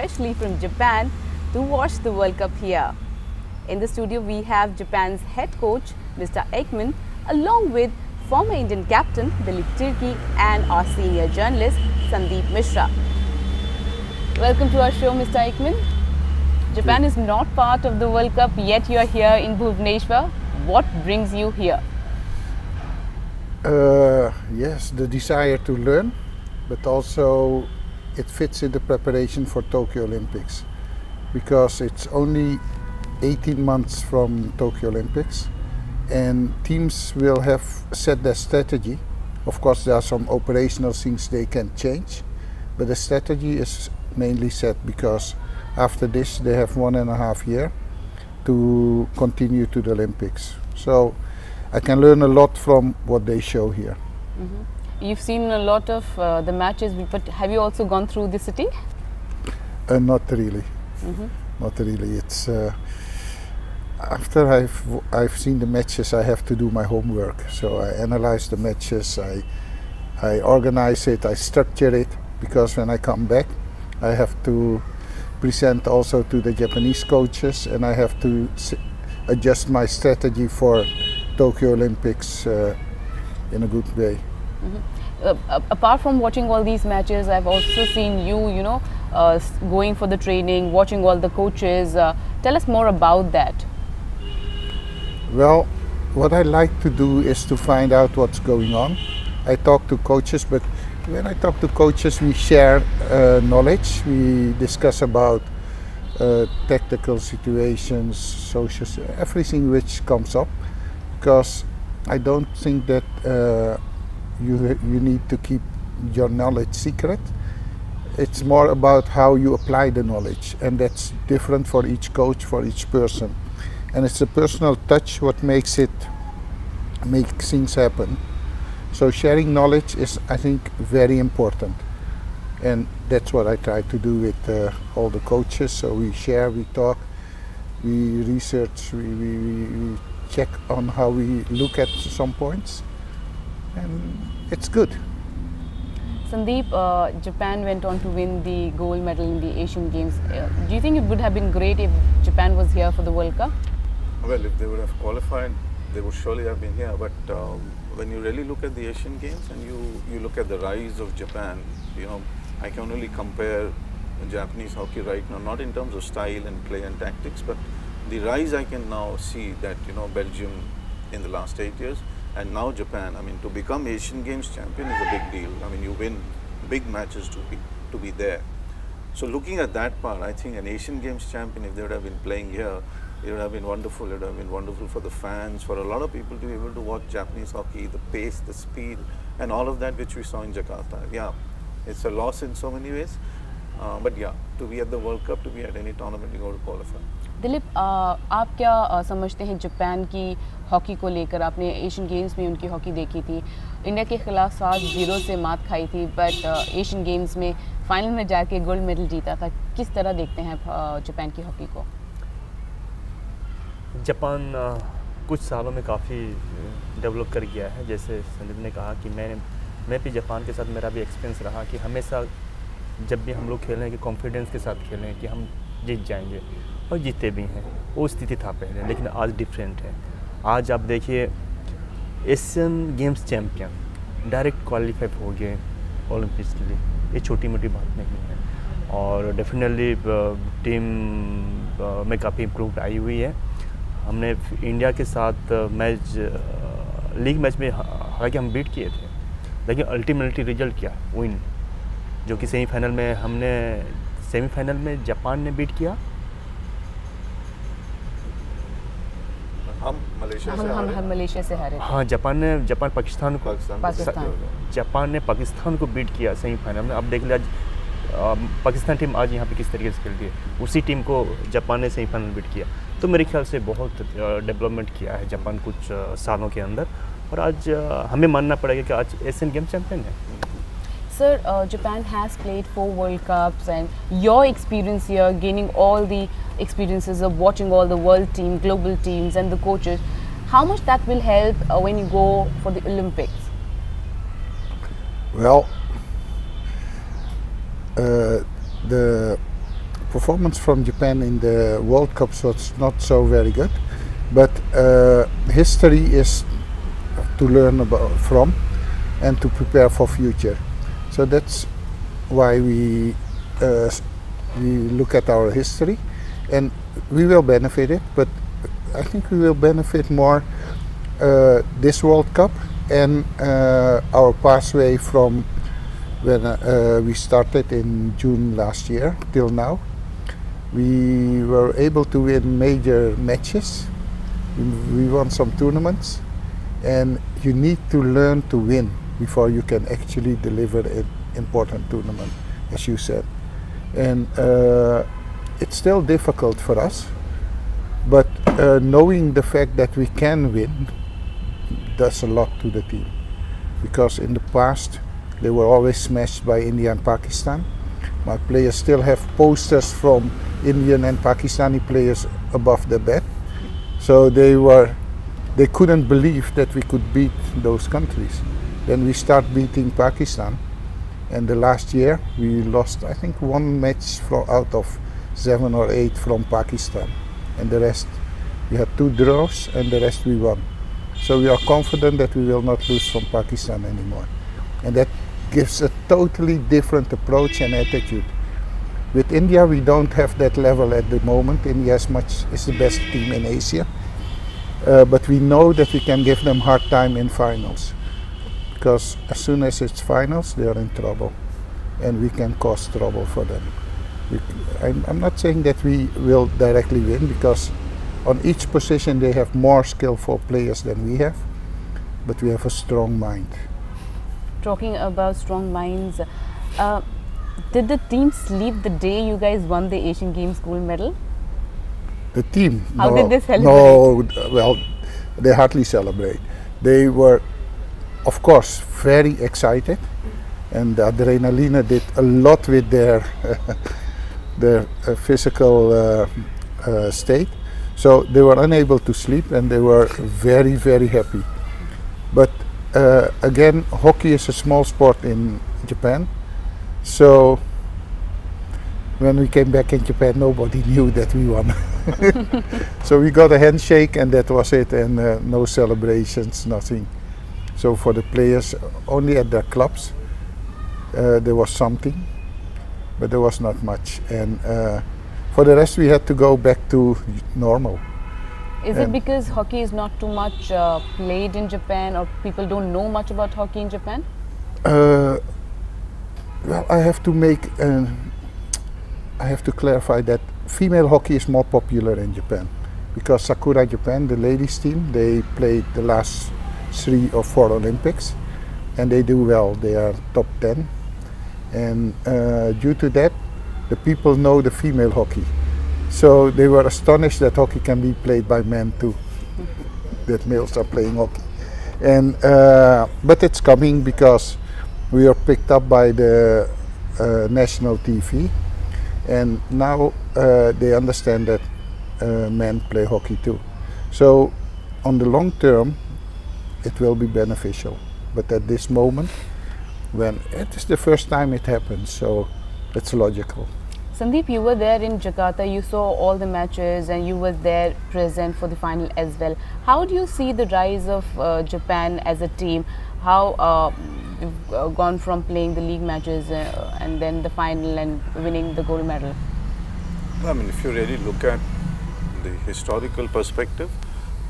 especially from Japan, to watch the World Cup here. In the studio, we have Japan's head coach, Mr. Aikman, along with former Indian captain Dilip Tirki and our senior journalist, Sandeep Mishra. Welcome to our show, Mr. Aikman. Japan is not part of the World Cup, yet you are here in Bhubaneswar. What brings you here? Yes, the desire to learn, but also it fits in the preparation for Tokyo Olympics, because it's only 18 months from Tokyo Olympics and teams will have set their strategy. Of course, there are some operational things they can change, but the strategy is mainly set because after this they have 1.5 years to continue to the Olympics. So I can learn a lot from what they show here. You've seen a lot of the matches, but have you also gone through the city? Not really. Not really. It's after I've seen the matches, I have to do my homework. So I analyze the matches, I organize it, I structure it, because when I come back, I have to present also to the Japanese coaches, and I have to adjust my strategy for Tokyo Olympics in a good way. Apart from watching all these matches, I've also seen you, going for the training, watching all the coaches. Tell us more about that. Well, what I like to do is to find out what's going on. I talk to coaches, but when I talk to coaches, we share knowledge. We discuss about tactical situations, social, everything which comes up, because I don't think that you need to keep your knowledge secret. It's more about how you apply the knowledge, and that's different for each coach, for each person. And it's a personal touch what makes things happen. So sharing knowledge is, I think, very important. And that's what I try to do with all the coaches. So we share, we talk, we research, we check on how we look at some points. And it's good. Sandeep, Japan went on to win the gold medal in the Asian Games. Do you think it would have been great if Japan was here for the World Cup? Well, if they would have qualified, they would surely have been here. But when you really look at the Asian Games and you look at the rise of Japan, I can only compare Japanese hockey right now, not in terms of style and play and tactics, but the rise I can now see that, Belgium in the last 8 years, and now Japan. I mean, to become Asian Games champion is a big deal. I mean, you win big matches to be there. So looking at that part, I think an Asian Games champion, if they would have been playing here, it would have been wonderful. It would have been wonderful for the fans, for a lot of people to be able to watch Japanese hockey, the pace, the speed, and all of that which we saw in Jakarta. Yeah, it's a loss in so many ways, but yeah, to be at the World Cup, to be at any tournament, you go to qualify. Dilip, आप क्या समझते हैं Japan की hockey को लेकर? आपने Asian games में उनकी हॉकी देखी थी, इंडिया के खिलाफ 7-0 से मात खाई थी, बट एशियन गेम्स में फाइनल में जाके गोल्ड मेडल जीता था. किस तरह देखते हैं जापान की हॉकी को? जापान कुछ सालों में काफ़ी डेवलप कर गया है. जैसे संदीप ने कहा कि मैं भी जापान के साथ मेरा भी एक्सपीरियंस रहा कि हमेशा जब भी हम लोग खेल रहे हैं कि कॉन्फिडेंस के साथ खेल रहे हैं कि हम जीत जाएंगे, और जीते भी हैं. वो स्थिति था पहले, लेकिन आज डिफरेंट है. आज आप देखिए, Asian games champion direct qualify हो गए ओलंपिक्स के लिए. ये छोटी मोटी बात नहीं है, और डेफिनेटली टीम में काफ़ी इम्प्रूव आई हुई है. हमने इंडिया के साथ लीग मैच में हालांकि हम बीट किए थे, लेकिन अल्टीमेटली रिजल्ट क्या, विन. जो कि सेमीफाइनल में जापान ने बीट किया. हम मलेशिया से हारे. हाँ, जापान पाकिस्तान ने पाकिस्तान को बीट किया सेमीफाइनल में. अब देख लिया पाकिस्तान टीम आज यहाँ पे किस तरीके से खेल रही है. उसी टीम को जापान ने सेमीफाइनल बीट किया. तो मेरे ख्याल से बहुत डेवलपमेंट किया है जापान कुछ सालों के अंदर, और आज हमें मानना पड़ेगा कि आज एशियन गेम चैंपियन है. Sir, Japan has played 4 World Cups, and your experience here, gaining all the experiences of watching all the world team, global teams and the coaches, how much that will help when you go for the Olympics? Well, performance from Japan in the World Cups was not so very good, but history is to learn from and to prepare for future. So that's why we look at our history, and we will benefit it, but I think we will benefit more this World Cup and our pathway from when we started in June last year till now. We were able to win major matches. We won some tournaments, and you need to learn to win before you can actually deliver an important tournament, as you said. And it's still difficult for us, but knowing the fact that we can win does a lot to the team, because in the past they were always smashed by India and Pakistan. My players still have posters from Indian and Pakistani players above their bed, so they couldn't believe that we could beat those countries. Then we start beating Pakistan, and the last year we lost, I think, 1 match out of 7 or 8 from Pakistan, and the rest we had 2 draws and the rest we won. So we are confident that we will not lose from Pakistan anymore, and that gives a totally different approach and attitude. With India, we don't have that level at the moment. India is the best team in Asia, but we know that we can give them hard time in finals, because as soon as it's finals, they are in trouble, and we can cause trouble for them. I'm not saying that we will directly win, because on each position they have more skillful players than we have, but we have a strong mind. Talking about strong minds, did the team sleep the day you guys won the Asian Games gold medal? The team? How did they celebrate? No, well, they hardly celebrate. They were, of course, very excited, and the adrenaline did a lot with their physical state. So they were unable to sleep, and they were very, very happy. But again, hockey is a small sport in Japan, so when we came back in Japan, nobody knew that we won. So we got a handshake, and that was it, and no celebrations, nothing. So for the players, only at their clubs there was something, but there was not much. And for the rest, we had to go back to normal. Is it because hockey is not too much played in Japan, or people don't know much about hockey in Japan? Well, I have to clarify that female hockey is more popular in Japan, because Sakura Japan, the ladies team, they played the last 3 or 4 Olympics, and they do well. They are top 10, and due to that, the people know the female hockey. So they were astonished that hockey can be played by men too, that males are playing hockey. And but it's coming, because we are picked up by the national TV, and now they understand that men play hockey too. So on the long term, it will be beneficial. But at this moment, when it is the first time it happens, so it's logical. Sandeep, you were there in Jakarta, you saw all the matches, and you were there present for the final as well. How do you see the rise of Japan as a team? How you've gone from playing the league matches and then the final and winning the gold medal? I mean, if you really look at the historical perspective,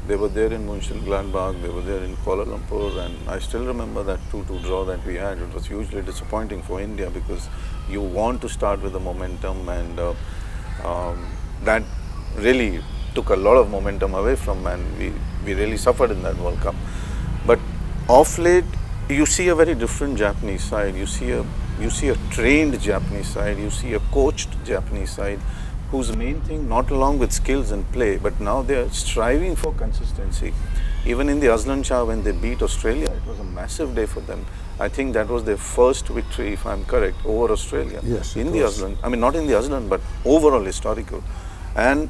they were there in Mönchengladbach, they were there in Kuala Lumpur, and I still remember that 2-2 draw that we had. It was hugely disappointing for India, because you want to start with the momentum, and that really took a lot of momentum away from, and we really suffered in that World Cup. But off late, you see a very different Japanese side. You see a trained Japanese side. You see a coached Japanese side, whose main thing, not along with skills and play, but now they are striving for consistency. Even in the Aslan Shah, when they beat Australia, it was a massive day for them. I think that was their first victory, if I'm correct, over Australia. Yes, in the Aslan, I mean, not in the Aslan, but overall historical. And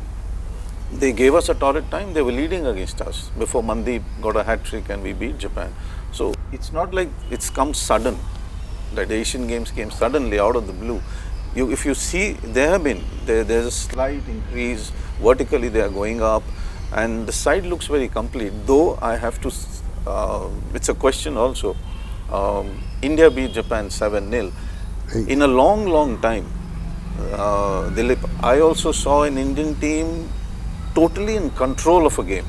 they gave us a torrid time. They were leading against us before Mandeep got a hat-trick and we beat Japan. So it's not like it's come sudden, that Asian Games came suddenly out of the blue. if you see, there's a slight increase vertically. They are going up, and the side looks very complete. Though I have to, it's a question also. India beat Japan 7-0 in a long time. Dilip, I also saw an Indian team totally in control of a game.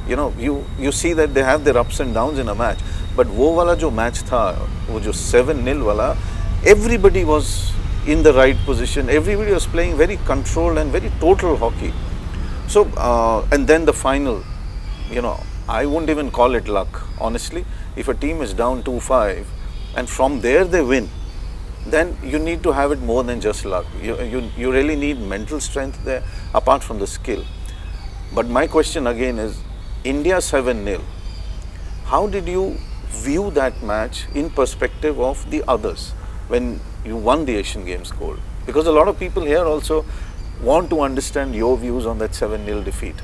You know, you see that they have their ups and downs in a match, but वो वाला जो match था, वो जो 7-0 वाला, everybody was in the right position. Everybody was playing very controlled and very total hockey. So, and then the final, you know, I wouldn't even call it luck, honestly. If a team is down 2-5 and from there they win, then you need to have it more than just luck. You really need mental strength there, apart from the skill. But my question again is, India 7-0, how did you view that match in perspective of the others when you won the Asian Games gold? Because a lot of people here also want to understand your views on that 7-0 defeat.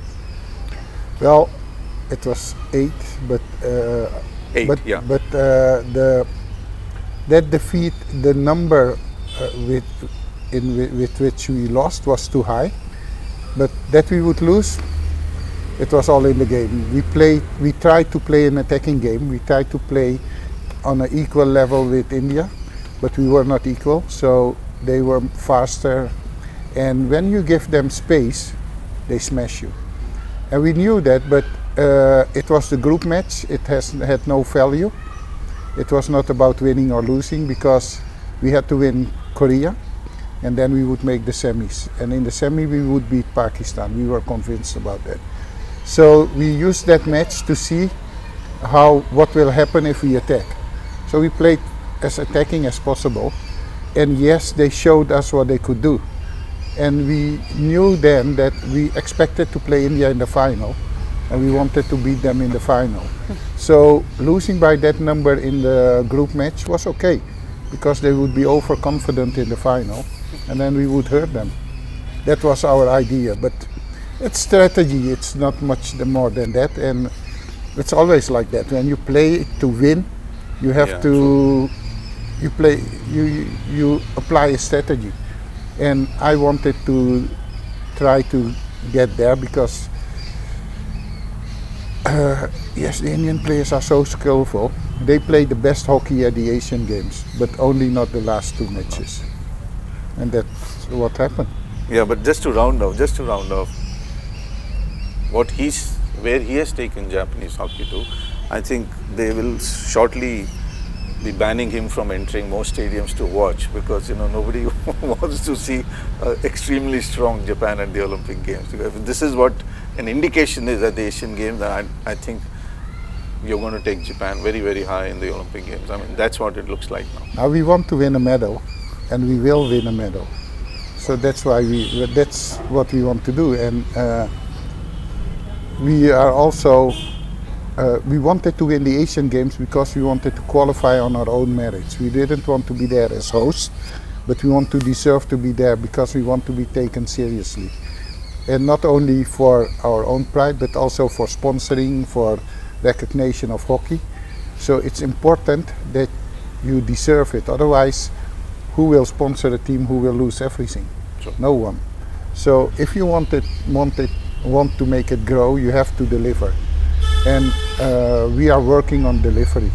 Well, it was 8, but that defeat, the number with which we lost was too high. But that we would lose, it was all in the game. We tried to play an attacking game. We tried to play on an equal level with India, but we were not equal. So they were faster, and when you give them space, they smash you. And we knew that, but it was the group match. It had no value. It was not about winning or losing, because we had to win Korea, and then we would make the semis. And in the semi we would beat Pakistan. We were convinced about that. So we used that match to see what will happen if we attack. So we played as attacking as possible, and yes, they showed us what they could do. And we knew then that we expected to play India in the final, and we wanted to beat them in the final. So losing by that number in the group match was okay, because they would be overconfident in the final, and then we would hurt them. That was our idea, but it's strategy. It's not much more than that, and it's always like that. When you play to win, you have to you apply a strategy, and I wanted to try to get there, because yes, the Indian players are so skillful. They play the best hockey at the Asian Games, but only not the last 2 matches, and that's what happened. Yeah, but just to round off, where he has taken Japanese hockey to, I think they will shortly be banning him from entering more stadiums to watch, because you know nobody wants to see extremely strong Japan at the Olympic Games. If this is what an indication is at the Asian Games, then I think you're going to take Japan very, very high in the Olympic Games. I mean, that's what it looks like now. Now we want to win a medal, and we will win a medal. So that's why that's what we want to do. And we are also, we wanted to win the Asian Games because we wanted to qualify on our own merits. We didn't want to be there as hosts, but we want to deserve to be there because we want to be taken seriously. And not only for our own pride, but also for sponsoring, for recognition of hockey. So it's important that you deserve it. Otherwise, who will sponsor a team who will lose everything? Sure. No one. So if you want to make it grow, you have to deliver. And we are working on delivery.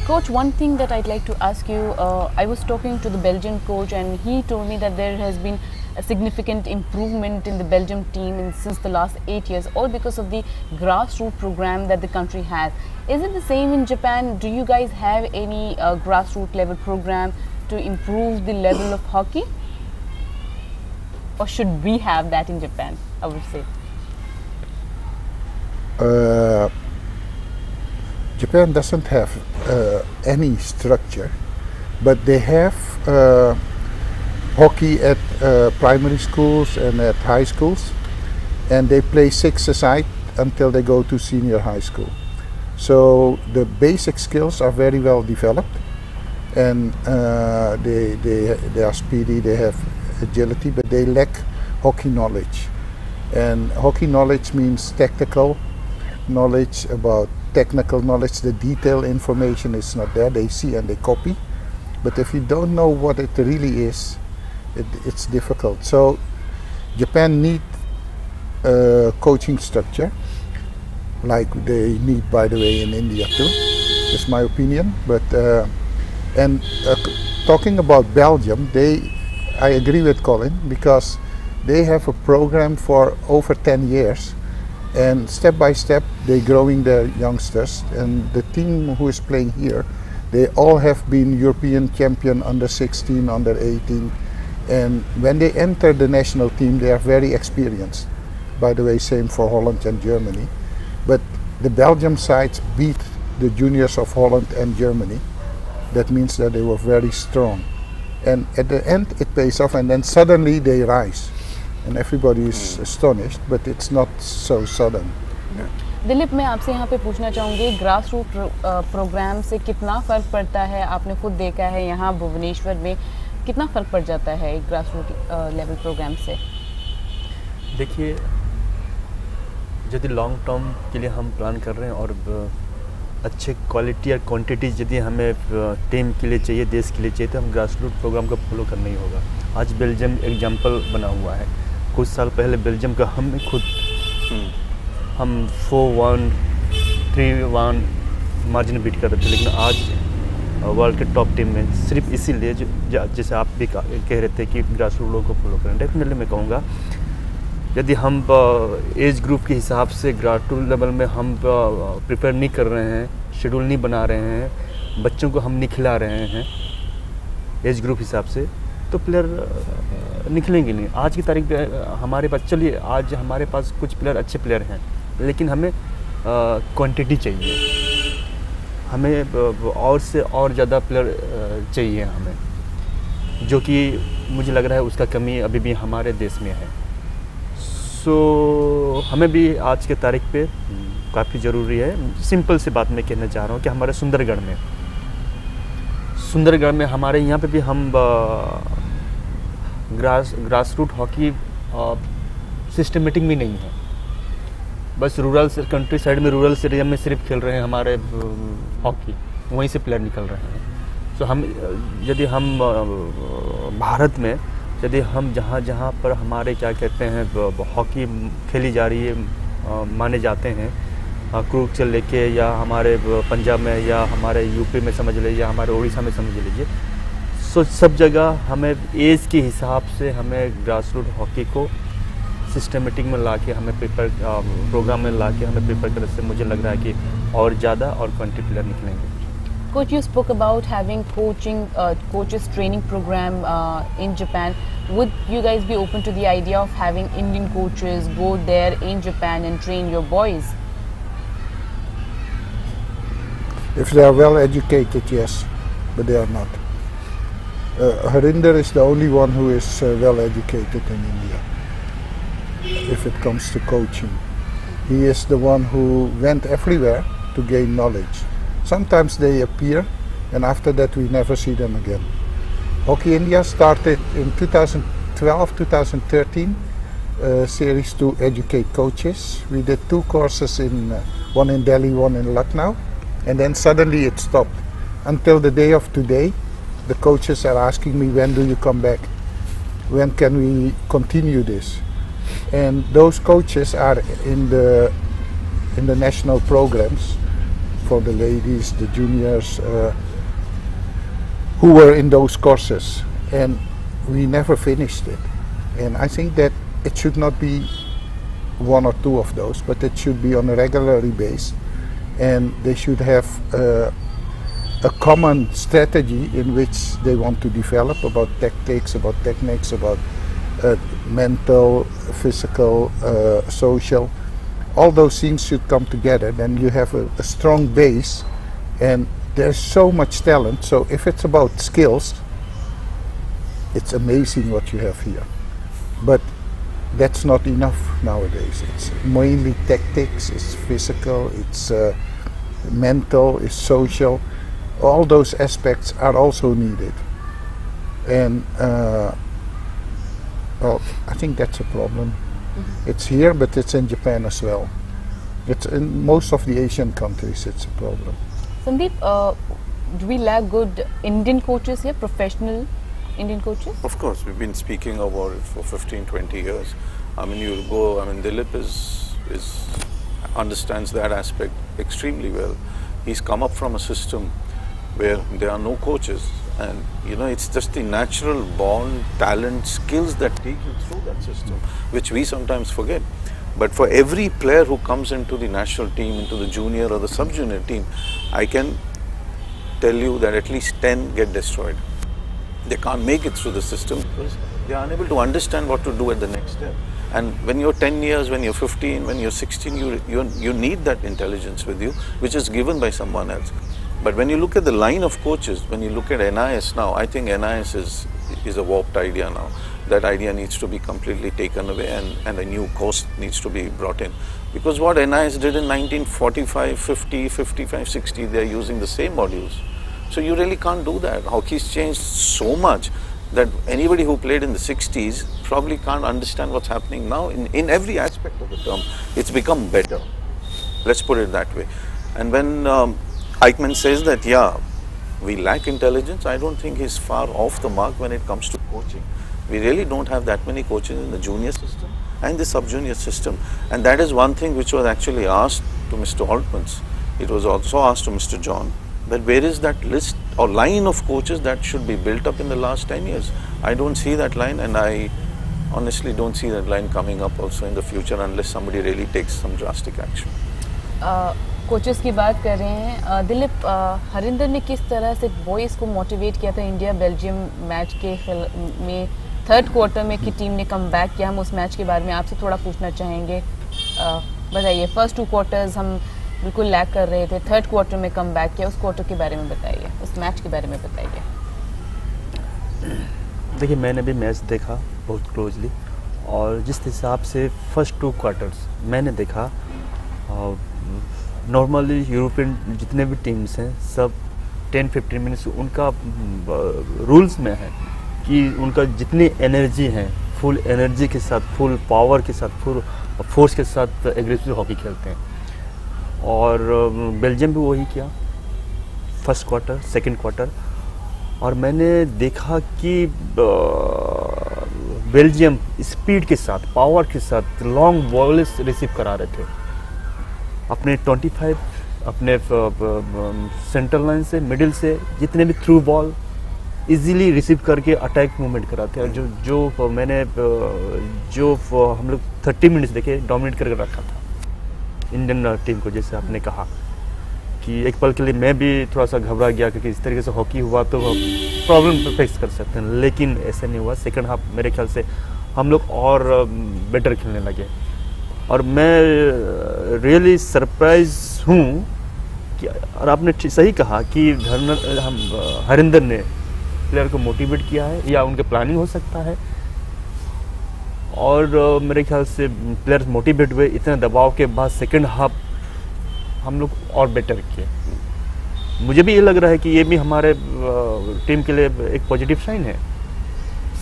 Coach, one thing that I'd like to ask you, I was talking to the Belgian coach, and he told me that there has been a significant improvement in the Belgium team since the last 8 years, all because of the Grassroot program that the country has. Is it the same in Japan? Do you guys have any grassroots level program to improve the level of hockey? Or should we have that in Japan, I would say? Japan doesn't have any structure, but they have hockey at primary schools and at high schools, and they play 6-a-side until they go to senior high school. So the basic skills are very well developed, and they are speedy, they have agility, but they lack hockey knowledge. And hockey knowledge means tactical knowledge, about technical knowledge. The detail information is not there. They see and they copy, But if you don't know what it really is, it's difficult. So Japan need a coaching structure, like they need, by the way, in India too. That's my opinion. But talking about Belgium, I agree with Colin, because they have a program for over 10 years, and step by step they're growing their youngsters. And the team who is playing here, they all have been European champion under 16, under 18, and when they enter the national team, they are very experienced. By the way, same for Holland and Germany. But the Belgium sides beat the juniors of Holland and Germany. That means that they were very strong. And at the end, it pays off, and then suddenly they rise. And everybody is astonished, but it's not so sudden. Dilip, मैं आपसे यहाँ पे पूछना चाहूँगी, grass root programme से कितना फ़र्क पड़ता है? आपने खुद देखा है यहाँ भुवनेश्वर में, कितना फ़र्क पड़ जाता है एक ग्रास रूट लेवल प्रोग्राम से? देखिए, यदि लॉन्ग टर्म के लिए हम प्लान कर रहे हैं और अच्छे क्वालिटी और क्वांटिटी यदि हमें टीम के लिए चाहिए, देश के लिए चाहिए, तो हम ग्रास रूट प्रोग्राम को फॉलो करना ही होगा। आज बेल्जियम एग्जाम्पल बना हुआ है। कुछ साल पहले बेल्जियम का हम 4-1, 3-1 मार्जिन बीट कर रहे थे, लेकिन आज वर्ल्ड के टॉप टीम में सिर्फ इसीलिए जैसे आप भी कह रहे थे कि ग्रास रूट लोगों को फॉलो करें। डेफिनेटली मैं कहूँगा, यदि हम एज ग्रुप के हिसाब से ग्रासरूट लेवल में हम प्रिपेयर नहीं कर रहे हैं, शेड्यूल नहीं बना रहे हैं, बच्चों को हम नहीं खिला रहे हैं एज ग्रुप हिसाब से, तो प्लेयर निकलेंगे नहीं। आज की तारीख पे हमारे पास, चलिए आज हमारे पास कुछ प्लेयर अच्छे प्लेयर हैं, लेकिन हमें क्वांटिटी चाहिए, हमें और से और ज़्यादा प्लेयर चाहिए हमें, जो कि मुझे लग रहा है उसका कमी अभी भी हमारे देश में है। सो हमें भी आज के तारीख पे काफ़ी ज़रूरी है। सिंपल सी बात मैं कहना चाह रहा हूँ कि हमारे सुंदरगढ़ में हमारे यहाँ पे भी हम ग्रासरूट हॉकी सिस्टमेटिक भी नहीं है। बस रूरल कंट्री साइड में, रूरल एरिया में सिर्फ खेल रहे हैं हमारे हॉकी, वहीं से प्लेयर निकल रहे हैं। तो यदि हम भारत में यदि हम जहाँ पर हमारे क्या कहते हैं हॉकी खेली जा रही है, माने जाते हैं, क्रूक से लेके या हमारे पंजाब में या हमारे यूपी में समझ लीजिए या हमारे उड़ीसा में समझ लीजिए, सो सब जगह हमें एज के हिसाब से हमें ग्रासरूट हॉकी को सिस्टमेटिक में ला के हमें प्रोग्राम में ला के हमें प्रिपेयर करने से मुझे लग रहा है कि और ज़्यादा और क्वांटिटी प्लेयर निकलेंगे। Coach, you spoke about having coaches training program in Japan. Would you guys be open to the idea of having Indian coaches go there in Japan and train your boys? If they are well educated, yes, but they are not. Harinder is the only one who is well educated in India. If it comes to coaching, he is the one who went everywhere to gain knowledge. Sometimes they appear, and after that we never see them again. Hockey India started in 2012, 2013, series to educate coaches. We did 2 courses, one in Delhi, one in Lucknow, and then suddenly it stopped. Until the day of today, the coaches are asking me, when do you come back? When can we continue this? And those coaches are in the national programs for the ladies, the juniors, who were in those courses, and we never finished it. And I think that it should not be 1 or 2 of those, but it should be on a regular basis, and they should have a common strategy in which they want to develop about tactics, about techniques, about mental, physical, social. All those things should come together. Then you have a strong base, and there's so much talent. So if it's about skills, it's amazing what you have here. But that's not enough nowadays. It's mainly tactics, it's physical, it's mental, it's social. All those aspects are also needed. And well, I think that's a problem. It's here, but it's in Japan as well. It's in most of the Asian countries, it's a problem. Sandeep, do we lack good Indian coaches here, professional Indian coaches? Of course, we've been speaking about it for 15, 20 years. I mean, you go, I mean, Dilip understands that aspect extremely well. He's come up from a system where there are no coaches, and you know, it's just the natural born talent, skills that take you through that system, which we sometimes forget. But for every player who comes into the national team, into the junior or the sub-junior team, I can tell you that at least 10 get destroyed. They can't make it through the system because they are unable to understand what to do at the next step. And when you're 10 years, when you're 15, when you're 16, you need that intelligence with you, which is given by someone else. But when you look at the line of coaches, when you look at NIS now, I think NIS is a warped idea now. That idea needs to be completely taken away, and a new course needs to be brought in. Because what NIS did in 1945, 50, 55, 60, they're using the same modules. So you really can't do that. Hockey's changed so much that anybody who played in the 60s probably can't understand what's happening now in every aspect of the term. It's become better. Let's put it that way. And when Aikman says that, yeah, we lack intelligence, I don't think he's far off the mark when it comes to coaching. We really don't have that many coaches in the junior system and the sub-junior system. And that is one thing which was actually asked to Mr. Holtmans. It was also asked to Mr. John, that where is that list or line of coaches that should be built up in the last 10 years? I don't see that line, and I honestly don't see that line coming up also in the future unless somebody really takes some drastic action. Coaches की बात कर रहे हैं, दिलीप, हरिंदर ने किस तरह से boys को मोटिवेट किया था इंडिया बेल्जियम मैच के में थर्ड क्वार्टर में की टीम ने कम बैक किया? हम उस मैच के बारे में आपसे थोड़ा पूछना चाहेंगे। बताइए, फर्स्ट 2 क्वार्टर्स हम बिल्कुल लैग कर रहे थे, थर्ड क्वार्टर में कम बैक किया, उस क्वार्टर के बारे में बताइए, उस मैच के बारे में बताइए। देखिए, मैंने भी मैच देखा बहुत क्लोजली, और जिस हिसाब से फर्स्ट 2 क्वार्टर्स मैंने देखा, नॉर्मली यूरोपियन जितने भी टीम्स हैं सब 10-15 मिनट्स उनका रूल्स में है कि उनका जितनी एनर्जी है, फुल एनर्जी के साथ, फुल पावर के साथ, फुल फोर्स के साथ एग्रेसिव हॉकी खेलते हैं। और बेल्जियम भी वही किया फर्स्ट क्वार्टर, सेकंड क्वार्टर। और मैंने देखा कि बेल्जियम स्पीड के साथ, पावर के साथ लॉन्ग बॉल्स रिसीव करा रहे थे अपने 25, अपने सेंटर लाइन से, मिडिल से, जितने भी थ्रू बॉल इजीली रिसीव करके अटैक मूवमेंट कराते हैं। जो हम लोग 30 मिनट्स देखे डोमिनेट करके रखा था इंडियन टीम को। जैसे आपने कहा कि एक पल के लिए मैं भी थोड़ा सा घबरा गया, क्योंकि इस तरीके से हॉकी हुआ तो प्रॉब्लम फेस कर सकते हैं, लेकिन ऐसा नहीं हुआ। सेकंड हाफ मेरे ख्याल से हम लोग और बेटर खेलने लगे, और मैं रियली सरप्राइज हूँ कि, और आपने सही कहा कि हरिंदर ने प्लेयर को मोटिवेट किया है, या उनके प्लानिंग हो सकता है, और मेरे ख्याल से प्लेयर्स मोटिवेट हुए। इतने दबाव के बाद सेकंड हाफ हम लोग और बेटर किए। मुझे भी ये लग रहा है कि ये भी हमारे टीम के लिए एक पॉजिटिव साइन है।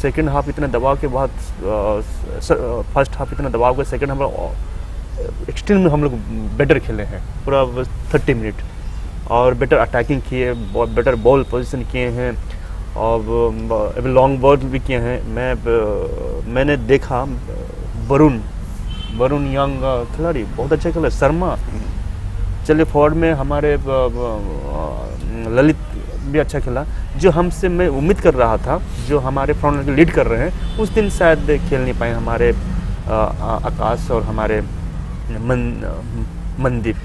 सेकंड हाफ इतने दबाव के बाद, फर्स्ट हाफ इतना दबाव के, सेकंड हाफ एक्सट्रीम में हम लोग बेटर खेले हैं पूरा 30 मिनट, और बेटर अटैकिंग किए, बेटर बॉल पोजीशन किए हैं, और लॉन्ग बॉल भी किए हैं। मैंने देखा वरुण यंग खिलाड़ी बहुत अच्छा खेला, शर्मा चले फॉरवर्ड में, हमारे ललित भी अच्छा खेला। जो हमसे मैं उम्मीद कर रहा था, जो हमारे फ्रंट लीड कर रहे हैं, उस दिन शायद खेल नहीं पाए हमारे आकाश और हमारे मनदीप।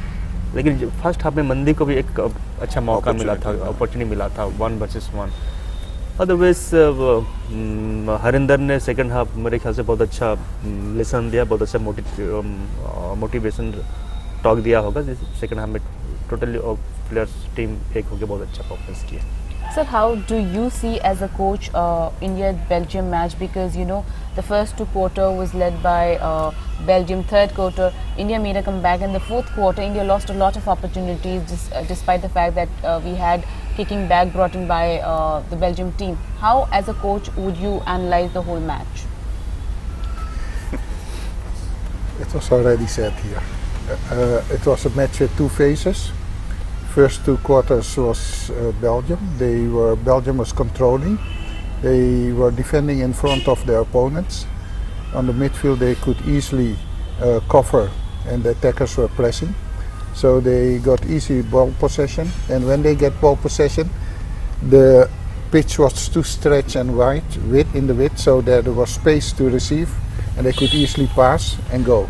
लेकिन फर्स्ट हाफ में मनदीप को भी एक अच्छा मौका मिला था, अपॉर्चुनिटी मिला था 1 वर्सेस 1। अदरवाइज हरिंदर ने सेकंड हाफ मेरे ख्याल से बहुत अच्छा लेसन दिया, बहुत अच्छा मोटिवेशन टॉक दिया होगा। सेकंड हाफ में टोटली प्लेयर्स टीम एक होकर बहुत अच्छा परफॉर्मेंस किया। Sir, how do you see as a coach India-Belgium match? Because you know the first 2 quarter was led by Belgium. Third quarter, India made a comeback, and the fourth quarter, India lost a lot of opportunities, despite the fact that we had kicking back brought in by the Belgium team. How, as a coach, would you analyze the whole match? It was already said here. It was a match with 2 phases. first two quarters was Belgium. Belgium was controlling. They were defending in front of their opponents. On the midfield they could easily cover, and the attackers were pressing. So they got easy ball possession, and when they get ball possession, the pitch was too stretched and wide in the width, so that there was space to receive, and they could easily pass and go.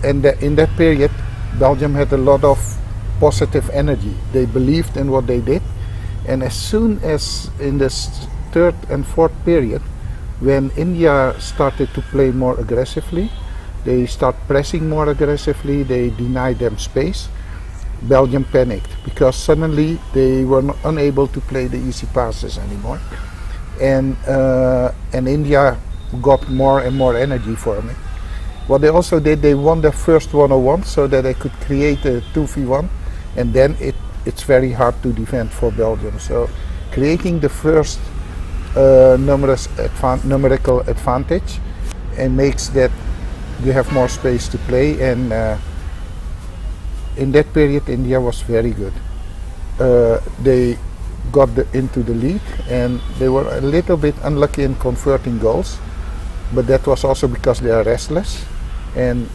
In that period, Belgium had a lot of positive energy. They believed in what they did, and as soon as in the third and fourth period, when India started to play more aggressively, they start pressing more aggressively, they denied them space, Belgium panicked because suddenly they were unable to play the easy passes anymore, and India got more and more energy from it. What they also did, they won their first 1-on-1 so that they could create a 2v1, and then it's very hard to defend for Belgium. So creating the first numerical advantage and makes that you have more space to play, and in that period India was very good. They got into the lead, and they were a little bit unlucky in converting goals, but that was also because they are restless, and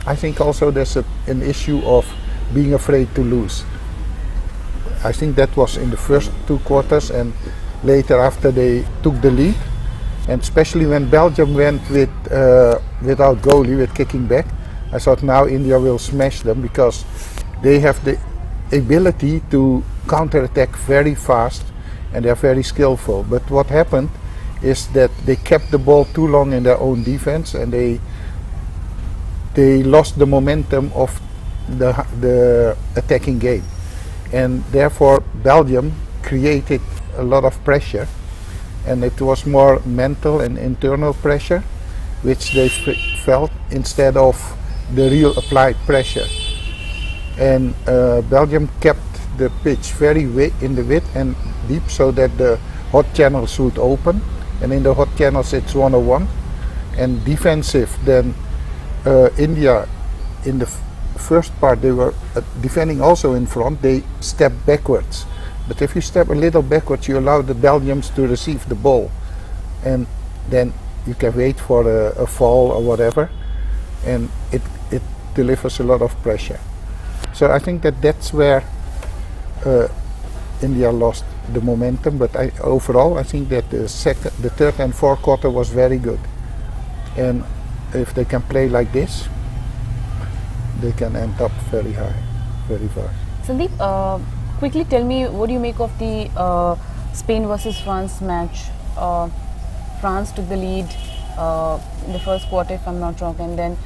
I think also there's an issue of being afraid to lose. I think that was in the first two quarters, and later after they took the lead, and especially when Belgium went without goalie, with kicking back, I thought now India will smash them because they have the ability to counter-attack very fast and they're very skillful. But what happened is that they kept the ball too long in their own defense, and they lost the momentum of the attacking game, and therefore Belgium created a lot of pressure, and it was more mental and internal pressure which they felt instead of the real applied pressure. And Belgium kept the pitch very in the width and deep so that the hot channels would open, and in the hot channels it's 1-on-1 and defensive. Then India in the first part they were defending also in front, they stepped backwards. But if you step a little backwards, you allow the Belgians to receive the ball, and then you can wait for a fall or whatever, and it delivers a lot of pressure. So I think that's where India lost the momentum. But overall, I think that the third and fourth quarter was very good, and if they can play like this, they can end up very high, very far. Sandeep, quickly tell me, what do you make of the Spain versus France match? France took the lead in the first quarter, if I'm not wrong, and then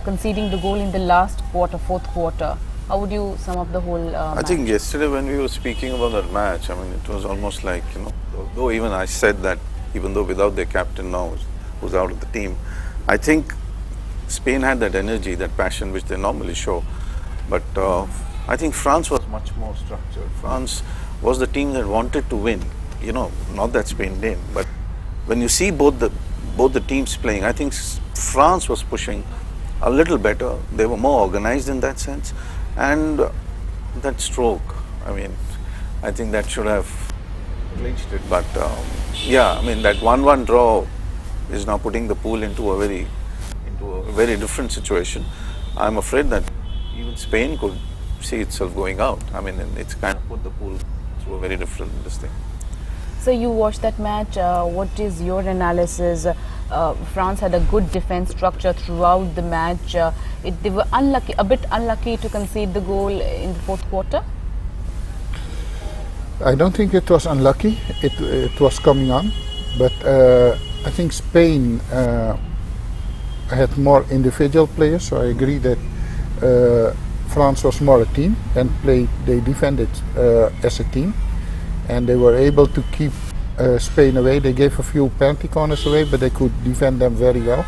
conceding the goal in the last quarter, fourth quarter. How would you sum up the whole match? I think yesterday when we were speaking about that match, I mean, it was almost like, though even I said that, even though without their captain now, who's out of the team, I think Spain had that energy, that passion which they normally show. But I think France was much more structured. France was the team that wanted to win, not that Spain did. But when you see both the teams playing, I think France was pushing a little better. They were more organized in that sense. And that stroke, I mean, I think that should have clinched it. But yeah, I mean, that 1-1 draw is now putting the pool into a very different situation. I'm afraid that even Spain could see itself going out. I mean, it's kind of put the pool through a very different thing. So you watched that match. What is your analysis? France had a good defense structure throughout the match. They were a bit unlucky to concede the goal in the fourth quarter. I don't think it was unlucky. It was coming on, but I think Spain had more individual players. So I agree that France was more a team and they defended as a team, and they were able to keep Spain away. They gave a few penalty corners away, but they could defend them very well.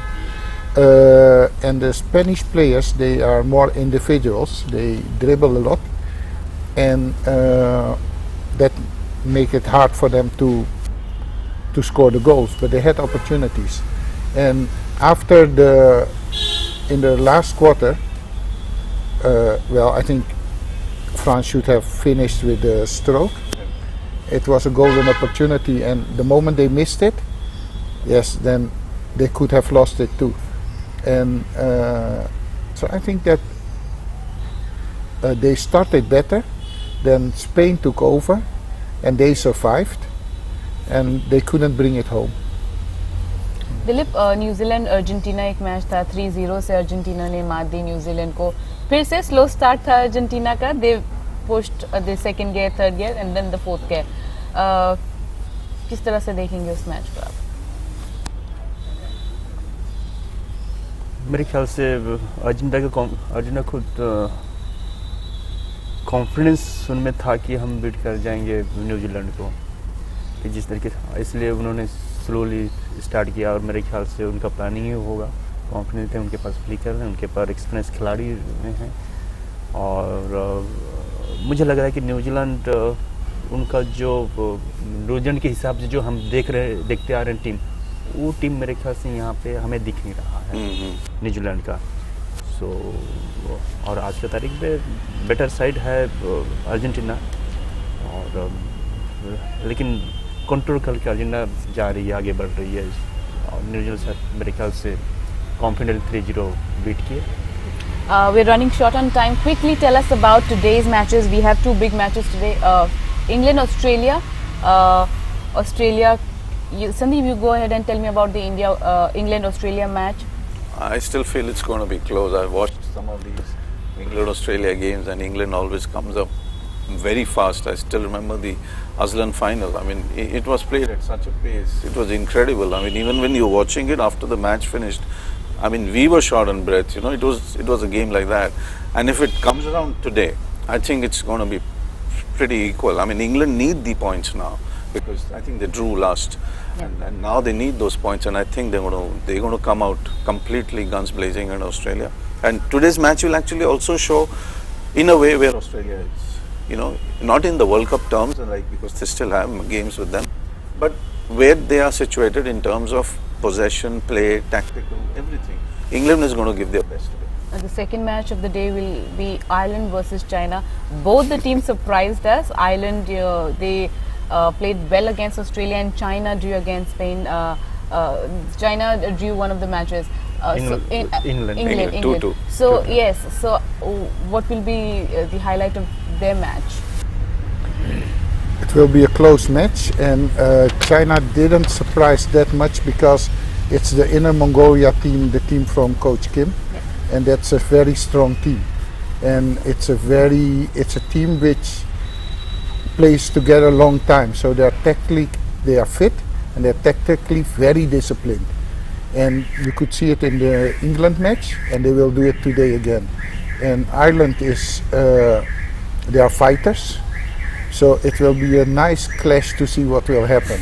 And the Spanish players, they are more individuals. They dribble a lot, and that make it hard for them to score the goals. But they had opportunities, and after in the last quarter, well, I think France should have finished with the stroke. It was a golden opportunity, and the moment they missed it, yes, then they could have lost it too. And so I think that they started better, then Spain took over, and they survived, and they couldn't bring it home. Dilip, New Zealand Argentina एक match था, 3-0 से Argentina ने मात दी New Zealand को. फिर से slow start था Argentina का. They pushed the second gear, third gear and then the fourth gear. किस तरह से देखेंगे उस मैच को आप? मेरे ख्याल से अर्जेंटीना खुद कॉन्फिडेंस उनमें था कि हम बीट कर जाएंगे न्यूजीलैंड को, कि जिस तरीके से, इसलिए उन्होंने स्लोली स्टार्ट किया. और मेरे ख्याल से उनका प्लानिंग ही होगा. कॉन्फिडेंस है, उनके पास फ्लिकर है, उनके पास एक्सपीरियंस खिलाड़ी हैं. और मुझे लग रहा है कि न्यूजीलैंड उनका जो न्यूजीलैंड के हिसाब से जो हम देखते आ रहे हैं टीम, वो टीम मेरे ख्याल से यहाँ पे हमें दिख नहीं रहा है न्यूजीलैंड का. सो और आज की तारीख पे बेटर साइड है अर्जेंटीना, और लेकिन कंट्रोल करके अर्जेंटीना जा रही है, आगे बढ़ रही है. और न्यूजीलैंड से मेरे ख्याल से कॉन्फिडेंट 3-0 बीट किए. We're running short on time. Quickly tell us about today's matches. We have two big matches today. England, Australia. Australia. Sandeep, you go ahead and tell me about the England-Australia match. I still feel it's going to be close. I've watched some of these England-Australia games, and England always comes up very fast. I still remember the Aslan final. I mean, it was played at such a pace. It was incredible. I mean, even when you're watching it after the match finished, I mean, we were short on breath. You know, it was a game like that. And if it comes around today, I think it's going to be pretty equal. I mean, England need the points now, because I think they drew last, and now they need those points. And I think they're going to come out completely guns blazing in Australia. And today's match will actually also show, in a way, where Australia is. You know, not in the World Cup terms, like, because they still have games with them, but where they are situated in terms of possession, play, tactical, everything. England is going to give their best today. The second match of the day will be Ireland versus China. Both the teams surprised us. Ireland, they played well against Australia, and China drew against Spain. China drew one of the matches. England 2-2. So yes, so what will be the highlight of their match? It will be a close match, and China didn't surprise that much because it's the Inner Mongolia team, the team from Coach Kim, and that's a very strong team. And it's a team which plays together a long time, so they are fit, and they're tactically very disciplined. And you could see it in the England match, and they will do it today again. And Ireland is, they are fighters, so it will be a nice clash to see what will happen.